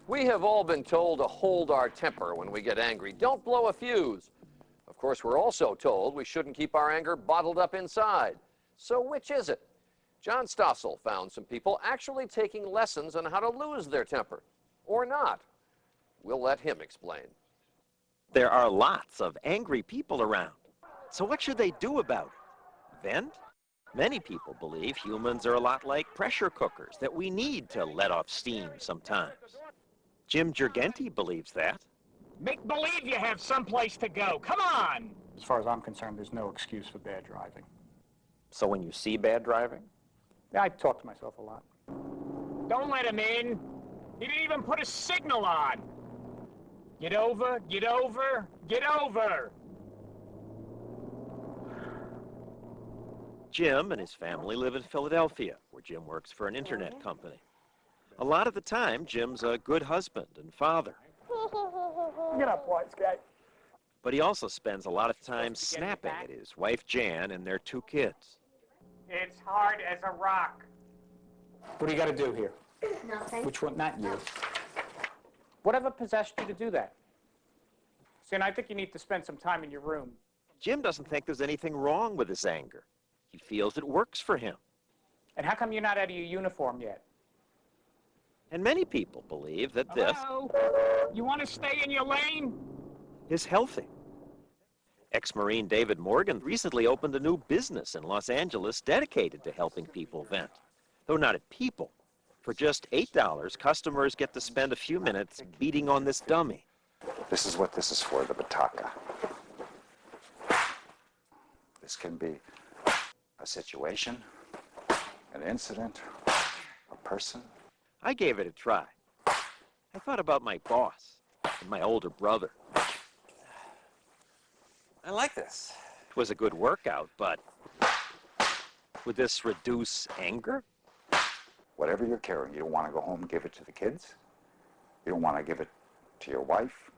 We have all been told to hold our temper when we get angry. Don't blow a fuse. Of course, we're also told we shouldn't keep our anger bottled up inside. So which is it? John Stossel found some people actually taking lessons on how to lose their temper. Or not. We'll let him explain. There are lots of angry people around. So what should they do about it? Vent? Many people believe humans are a lot like pressure cookers, that we need to let off steam sometimes. Jim Gergenti believes that. Make believe you have someplace to go. Come on! As far as I'm concerned, there's no excuse for bad driving. So when you see bad driving? Yeah, I talk to myself a lot. Don't let him in. He didn't even put a signal on. Get over, get over, get over. Jim and his family live in Philadelphia, where Jim works for an internet company. A lot of the time, Jim's a good husband and father. Get up, white guy. But he also spends a lot of time snapping at his wife Jan and their 2 kids. It's hard as a rock. What do you got to do here? Nothing. Which one? Not you. Whatever possessed you to do that? See, and I think you need to spend some time in your room. Jim doesn't think there's anything wrong with his anger. He feels it works for him. And how come you're not out of your uniform yet? And many people believe that this You want to stay in your lane? is healthy. Ex-Marine David Morgan recently opened a new business in Los Angeles dedicated to helping people vent. Though not at people. For just $8, customers get to spend a few minutes beating on this dummy. This is what this is for, the bataka. This can be a situation, an incident, a person. I gave it a try. I thought about my boss and my older brother. I like this. It was a good workout, but would this reduce anger? Whatever you're carrying, you don't want to go home and give it to the kids. You don't want to give it to your wife.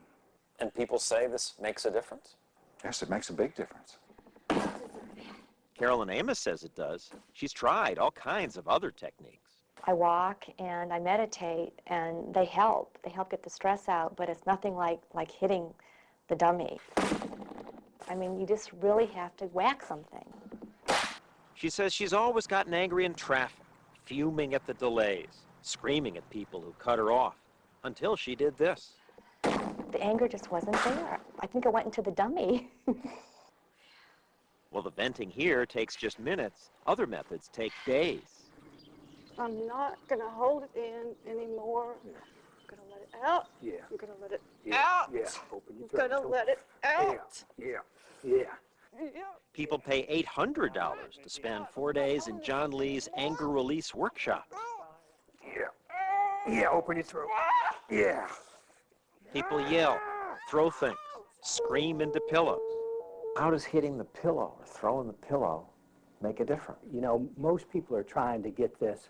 And people say this makes a difference? Yes, it makes a big difference. Carolyn Amos says it does. She's tried all kinds of other techniques. I walk and I meditate, and they help. They help get the stress out, but it's nothing like hitting the dummy. I mean, you just really have to whack something. She says she's always gotten angry in traffic, fuming at the delays, screaming at people who cut her off, until she did this. The anger just wasn't there. I think it went into the dummy. Well, the venting here takes just minutes. Other methods take days. I'm not going to hold it in anymore. I'm going to let it out. Yeah. I'm going to let it Yeah. out. Yeah. Open your I'm going to let it out. Yeah. Yeah. Yeah. People pay $800 to spend 4 days in John Lee's anger release workshop. Yeah. Yeah. Open your throat. Yeah. People yell, throw things, scream into pillows. How does hitting the pillow or throwing the pillow make a difference? You know, most people are trying to get this.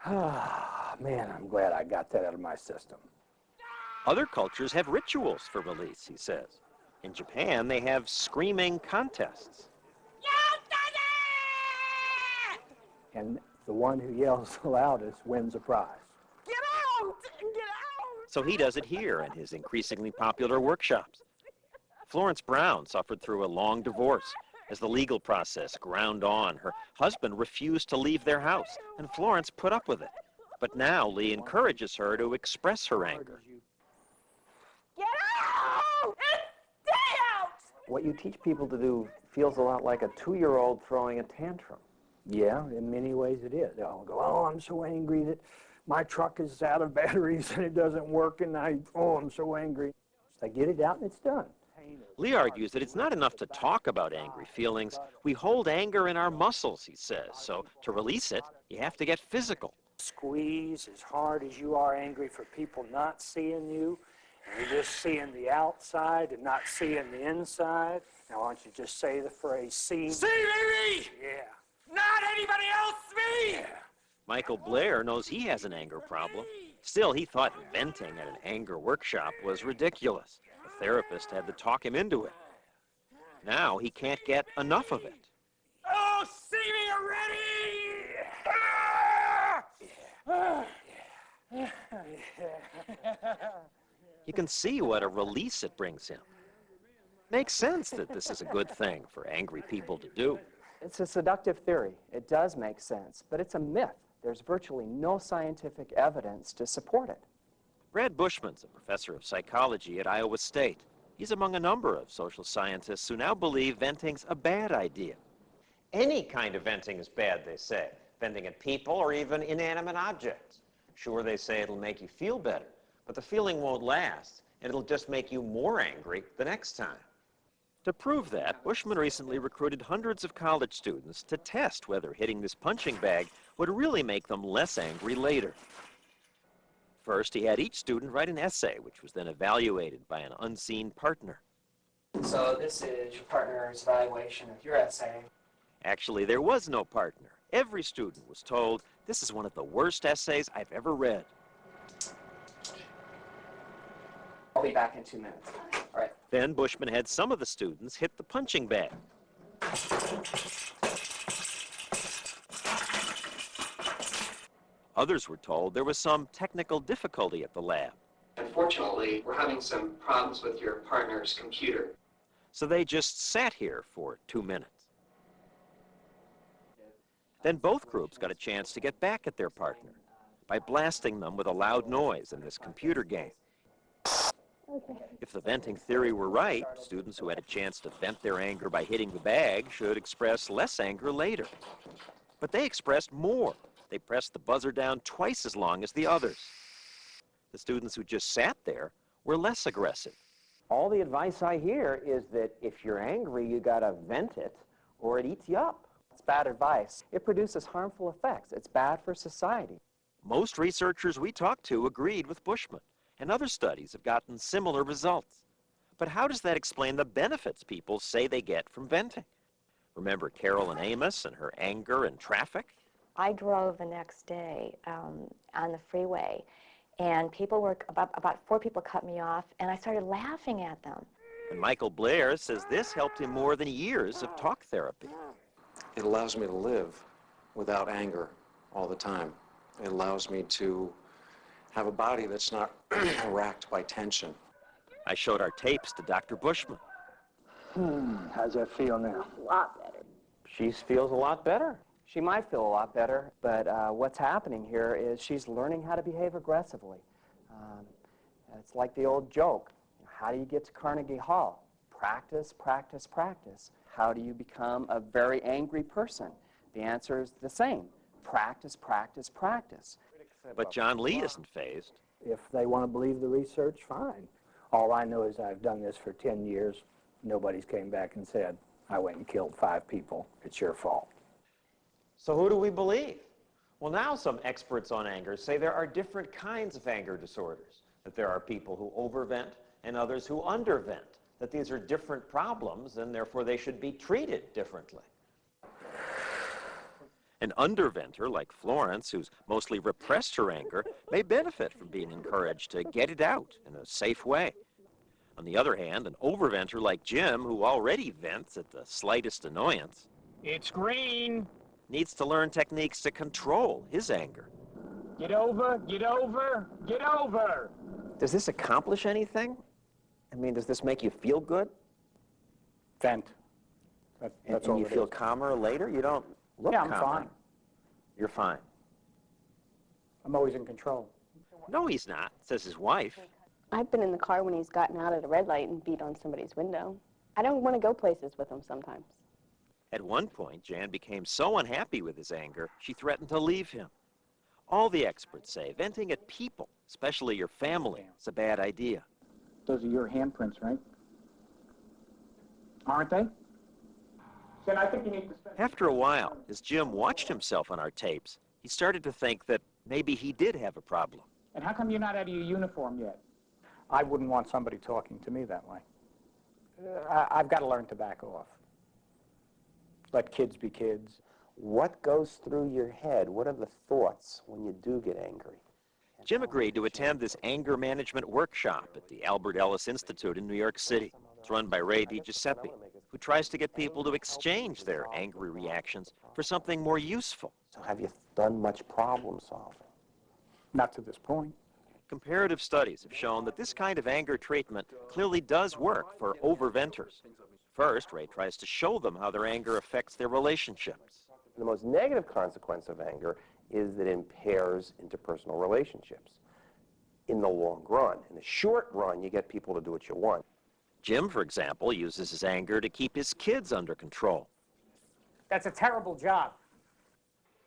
Ah, man, I'm glad I got that out of my system. Other cultures have rituals for release, he says. In Japan, they have screaming contests. And the one who yells the loudest wins a prize. Get out! Get out! So he does it here in his increasingly popular workshops. Florence Brown suffered through a long divorce. As the legal process ground on, her husband refused to leave their house, and Florence put up with it. But now Lee encourages her to express her anger. Get out! Stay out! What you teach people to do feels a lot like a 2-year-old throwing a tantrum. Yeah, in many ways it is. They'll go, oh, I'm so angry that my truck is out of batteries and it doesn't work, and I'm so angry. So they get it out and it's done. Lee argues that it's not enough to talk about angry feelings. We hold anger in our muscles, he says. So to release it, you have to get physical. Squeeze as hard as you are angry for people not seeing you. And you're just seeing the outside and not seeing the inside. Now, why don't you just say the phrase, see me? See me! Yeah. Not anybody else, me! Yeah. Michael Blair knows he has an anger problem. Still, he thought venting at an anger workshop was ridiculous. The therapist had to talk him into it. Now he can't get enough of it. Oh, see me already! You can see what a release it brings him. Makes sense that this is a good thing for angry people to do. It's a seductive theory. It does make sense, but it's a myth. There's virtually no scientific evidence to support it. Brad Bushman's a professor of psychology at Iowa State. He's among a number of social scientists who now believe venting's a bad idea. Any kind of venting is bad, they say. Venting at people or even inanimate objects. Sure, they say it'll make you feel better, but the feeling won't last, and it'll just make you more angry the next time. To prove that, Bushman recently recruited hundreds of college students to test whether hitting this punching bag would really make them less angry later. First, he had each student write an essay, which was then evaluated by an unseen partner. So this is your partner's evaluation of your essay. Actually, there was no partner. Every student was told, "This is one of the worst essays I've ever read." I'll be back in 2 minutes. All right. Then Bushman had some of the students hit the punching bag. Others were told there was some technical difficulty at the lab. Unfortunately, we're having some problems with your partner's computer. So they just sat here for 2 minutes. Then both groups got a chance to get back at their partner by blasting them with a loud noise in this computer game. If the venting theory were right, students who had a chance to vent their anger by hitting the bag should express less anger later. But they expressed more. They pressed the buzzer down twice as long as the others. The students who just sat there were less aggressive. All the advice I hear is that if you're angry, you gotta vent it or it eats you up. It's bad advice. It produces harmful effects. It's bad for society. Most researchers we talked to agreed with Bushman, and other studies have gotten similar results. But how does that explain the benefits people say they get from venting? Remember Carol and Amos and her anger in traffic? I drove the next day on the freeway, and people were, about 4 people cut me off, and I started laughing at them. And Michael Blair says this helped him more than years of talk therapy. It allows me to live without anger all the time. It allows me to have a body that's not racked by tension. I showed our tapes to Dr. Bushman. How's that feel now? A lot better. She feels a lot better. She might feel a lot better, but what's happening here is she's learning how to behave aggressively. It's like the old joke. How do you get to Carnegie Hall? Practice, practice, practice. How do you become a very angry person? The answer is the same. Practice, practice, practice. But John Lee isn't fazed. If they want to believe the research, fine. All I know is I've done this for 10 years. Nobody's came back and said, I went and killed 5 people. It's your fault. So who do we believe? Well, now some experts on anger say there are different kinds of anger disorders, that there are people who overvent and others who undervent, that these are different problems and therefore they should be treated differently. An underventer like Florence, who's mostly repressed her anger, may benefit from being encouraged to get it out in a safe way. On the other hand, an overventer like Jim, who already vents at the slightest annoyance, It's green. needs to learn techniques to control his anger. Get over, get over, get over. Does this accomplish anything? I mean, does this make you feel good? Vent. And you feel calmer later? You don't look Yeah, I'm calmer. fine. You're fine. I'm always in control. No, he's not, says his wife. I've been in the car when he's gotten out at a red light and beat on somebody's window. I don't want to go places with him sometimes. At one point, Jan became so unhappy with his anger, she threatened to leave him. All the experts say venting at people, especially your family, is a bad idea. Those are your handprints, right? Aren't they? Then I think you need to spend... After a while, as Jim watched himself on our tapes, he started to think that maybe he did have a problem. And how come you're not out of your uniform yet? I wouldn't want somebody talking to me that way. I've got to learn to back off. Let kids be kids. What goes through your head? What are the thoughts when you do get angry? Jim agreed to attend this anger management workshop at the Albert Ellis Institute in New York City. It's run by Ray DiGiuseppe, who tries to get people to exchange their angry reactions for something more useful. So have you done much problem solving? Not to this point. Comparative studies have shown that this kind of anger treatment clearly does work for overventers. First, Ray tries to show them how their anger affects their relationships. The most negative consequence of anger is that it impairs interpersonal relationships in the long run. In the short run, you get people to do what you want. Jim, for example, uses his anger to keep his kids under control. That's a terrible job.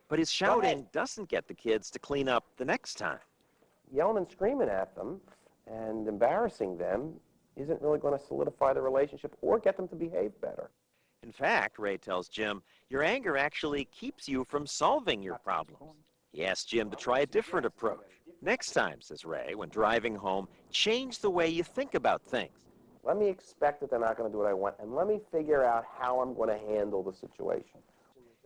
But his shouting doesn't get the kids to clean up the next time. Yelling and screaming at them and embarrassing them isn't really going to solidify the relationship or get them to behave better. In fact, Ray tells Jim, your anger actually keeps you from solving your problems. He asks Jim to try a different approach. Next time, says Ray, when driving home, change the way you think about things. Let me expect that they're not going to do what I want, and let me figure out how I'm going to handle the situation.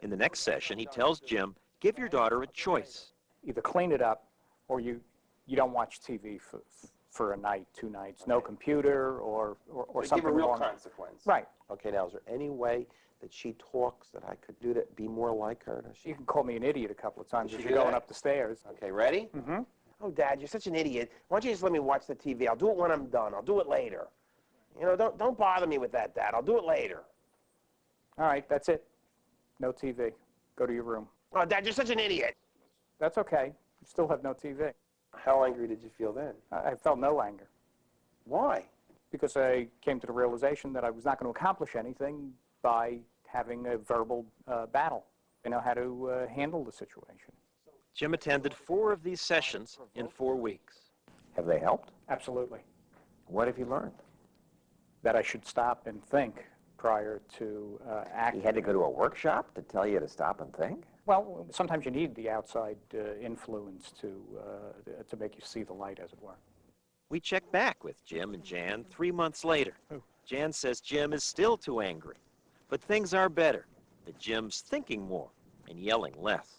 In the next session, he tells Jim, give your daughter a choice. Either clean it up or you don't watch TV for a night, 2 nights. No computer or something. Give a real wrong. consequence. Right. Okay, now is there any way that she talks that I could do to be more like her? You can call me an idiot a couple of times Did as she you're do going that? up the stairs. Okay, ready? Mm-hmm. Oh, Dad, you're such an idiot. Why don't you just let me watch the TV? I'll do it when I'm done. I'll do it later. You know, don't bother me with that, Dad. I'll do it later. All right, that's it. No TV. Go to your room. Oh, Dad, you're such an idiot. That's okay. You still have no TV. How angry did you feel then? I felt no anger. Why? Because I came to the realization that I was not going to accomplish anything by having a verbal battle. I know how to handle the situation. Jim attended 4 of these sessions in 4 weeks. Have they helped? Absolutely. What have you learned? That I should stop and think prior to acting. You had to go to a workshop to tell you to stop and think? Well, sometimes you need the outside influence to make you see the light, as it were. We check back with Jim and Jan 3 months later. Jan says Jim is still too angry, but things are better, that Jim's thinking more and yelling less.